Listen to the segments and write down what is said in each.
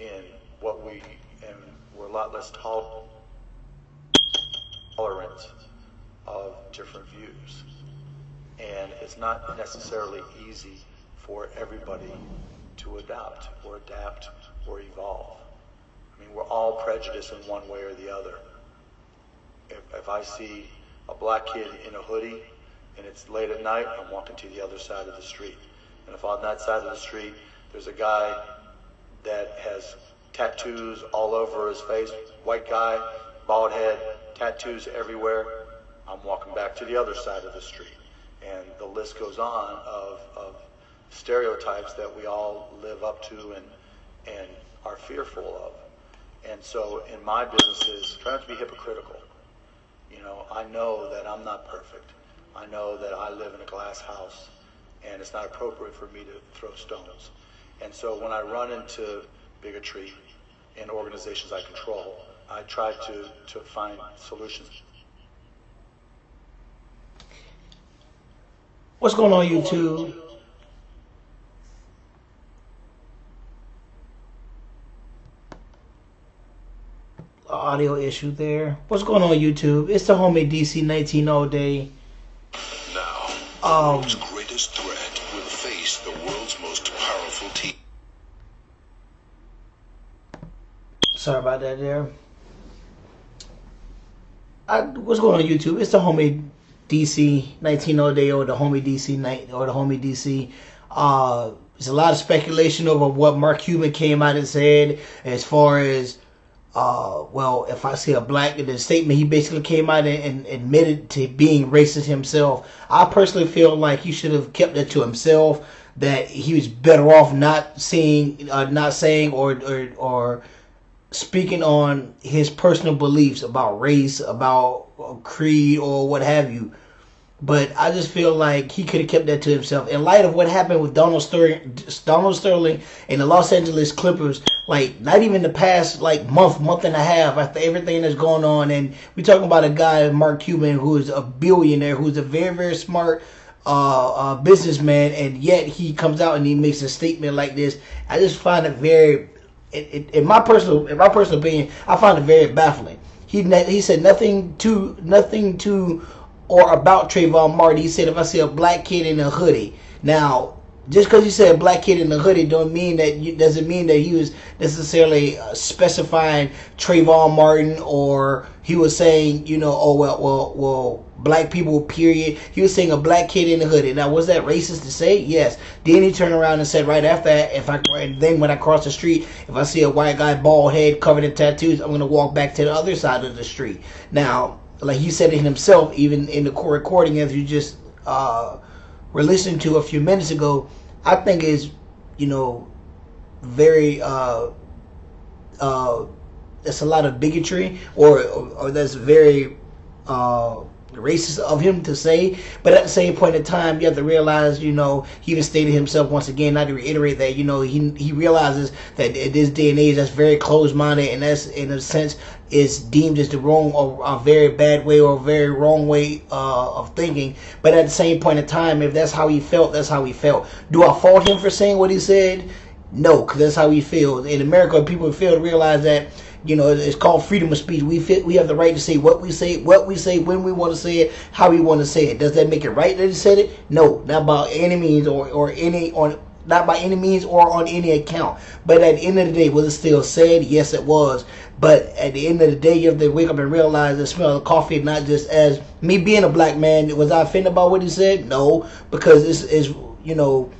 in what we, and we're a lot less tolerant of different views. And it's not necessarily easy for everybody to adapt or evolve. I mean, we're all prejudiced in one way or the other. If I see a black kid in a hoodie and it's late at night, I'm walking to the other side of the street. And if on that side of the street there's a guy that has tattoos all over his face, white guy, bald head, tattoos everywhere, I'm walking back to the other side of the street. And the list goes on of stereotypes that we all live up to and are fearful of. And so in my businesses, try not to be hypocritical. You know, I know that I'm not perfect. I know that I live in a glass house and it's not appropriate for me to throw stones. And so when I run into bigotry in organizations I control, I try to find solutions. What's going on, YouTube? Audio issue there. What's going on, YouTube? It's the homie DC 19 all day. Now, the world's greatest threat will face the world's most powerful team. Sorry about that there. What's going on, YouTube? It's the homie DC 19 all day, or the homie DC night, or the homie DC. There's a lot of speculation over what Mark Cuban came out and said as far as well, if I see a black in the statement, he basically came out and admitted to being racist himself. I personally feel like he should have kept it to himself. That he was better off not saying or speaking on his personal beliefs about race, about creed, or what have you. But I just feel like he could have kept that to himself. In light of what happened with Donald Sterling and the Los Angeles Clippers, like not even the past like month and a half after everything that's going on, and we're talking about a guy, Mark Cuban, who is a billionaire, who's a very, very smart businessman, and yet he comes out and he makes a statement like this. I just find it very, in my personal opinion, I find it very baffling. He said nothing to or about Trayvon Martin. He said, if I see a black kid in a hoodie. Now, just because you said a black kid in a hoodie doesn't mean that he was necessarily specifying Trayvon Martin, or he was saying, you know, oh well, black people, period. He was saying a black kid in a hoodie. Now, was that racist to say? Yes. Then he turned around and said right after that, then when I cross the street, if I see a white guy, bald head, covered in tattoos, I'm going to walk back to the other side of the street. Now, like he said it himself, even in the recording as you just were listening to a few minutes ago, I think is, you know, very that's a lot of bigotry, or that's very racist of him to say. But at the same point in time, you have to realize, you know, he even stated himself once again, not to reiterate that, you know, he realizes that in this day and age that's very closed-minded, and that's in a sense is deemed as the wrong or a very bad way or a very wrong way of thinking. But at the same point in time, if that's how he felt, that's how he felt. Do I fault him for saying what he said? No, because that's how he feels. In America, people fail to realize that, you know, it's called freedom of speech. We have the right to say what we say, when we want to say it, how we want to say it. Does that make it right that he said it? No, not by any means not by any means or on any account. But at the end of the day, was it still said? Yes, it was. But at the end of the day, you have to wake up and realize the smell of coffee, not just as me being a black man. Was I offended by what he said? No, because this is, you know,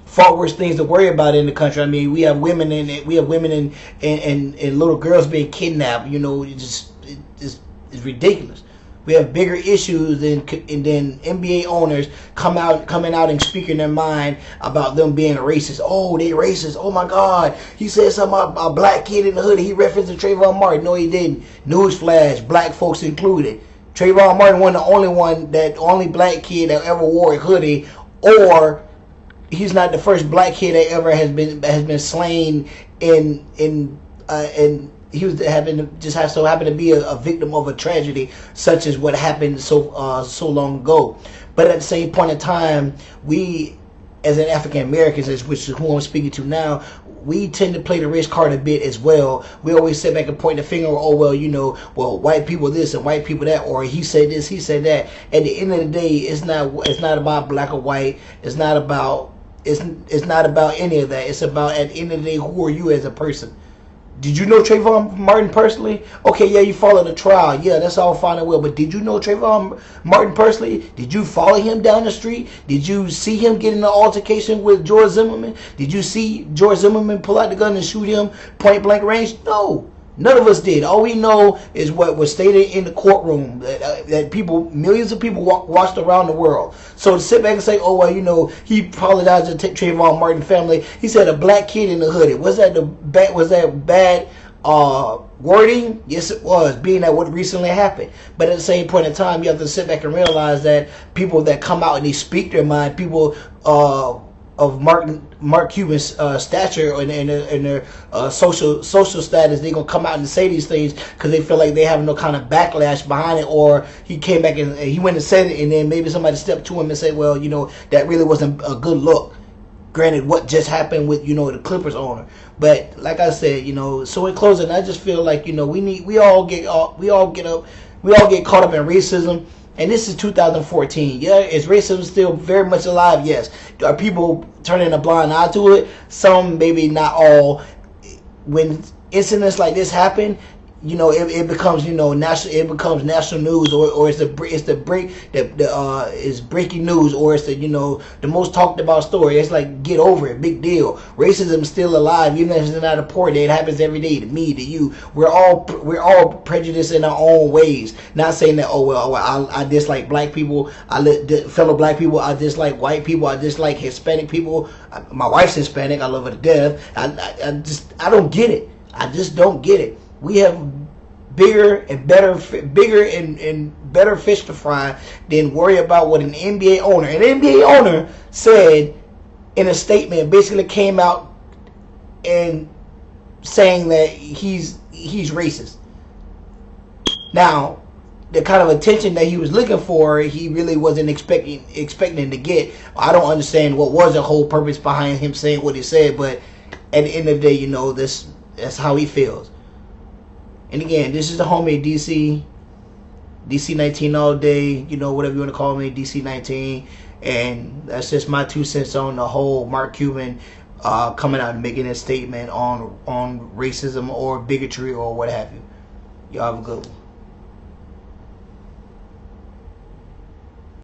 far worse things to worry about in the country. I mean, we have women and little girls being kidnapped. You know, it's ridiculous. We have bigger issues than NBA owners coming out and speaking their mind about them being racist. Oh, they racist. Oh my God, he said something about a black kid in the hoodie. He referenced to Trayvon Martin. No, he didn't. Newsflash, black folks included. Trayvon Martin wasn't the only black kid that ever wore a hoodie, or he's not the first black kid that ever has been slain in he was so happened to be a victim of a tragedy such as what happened so long ago. But at the same point in time, we as an African Americans, which is who I'm speaking to now, we tend to play the race card a bit as well. We always sit back and point the finger, oh well, well, white people this and white people that, or he said this, he said that. At the end of the day, it's not about black or white. It's not about any of that. It's about, at the end of the day, who are you as a person? Did you know Trayvon Martin personally? Okay, yeah, you followed the trial. Yeah, that's all fine and well. But did you know Trayvon Martin personally? Did you follow him down the street? Did you see him get in an altercation with George Zimmerman? Did you see George Zimmerman pull out the gun and shoot him point blank range? No. None of us did. All we know is what was stated in the courtroom, that millions of people watched around the world. So to sit back and say, oh, well, he apologized to Trayvon Martin family. He said a black kid in the hoodie. Was that bad wording? Yes, it was, being that what recently happened. But at the same point in time, you have to sit back and realize that people that come out and they speak their mind, people of Mark Cuban's stature and their social status, they're gonna come out and say these things because they feel like they have no kind of backlash behind it, or he came back and he went and said it, and then maybe somebody stepped to him and said, well, that really wasn't a good look. Granted, what just happened with the Clippers owner, but like I said, so in closing, I just feel like we all get caught up in racism. And this is 2014. Yeah, is racism still very much alive? Yes. Are people turning a blind eye to it? Some, maybe not all. When incidents like this happen, it becomes national. It becomes national news, or it's breaking news, or it's the most talked about story. It's like, get over it, big deal. Racism is still alive, even if it's not a poor day. It happens every day to me, to you. We're all prejudiced in our own ways. Not saying that I dislike black people. Fellow black people. I dislike white people. I dislike Hispanic people. My wife's Hispanic. I love her to death. I don't get it. I just don't get it. We have bigger and better fish to fry than worry about what an NBA owner said in a statement. Basically came out and saying that he's racist. Now, the kind of attention that he was looking for, he really wasn't expecting to get. I don't understand what was the whole purpose behind him saying what he said, but at the end of the day, that's how he feels. And again, this is the homie DC 19 all day, whatever you want to call me, DC 19. And that's just my 2 cents on the whole Mark Cuban coming out and making a statement on racism or bigotry or what have you. Y'all have a good one.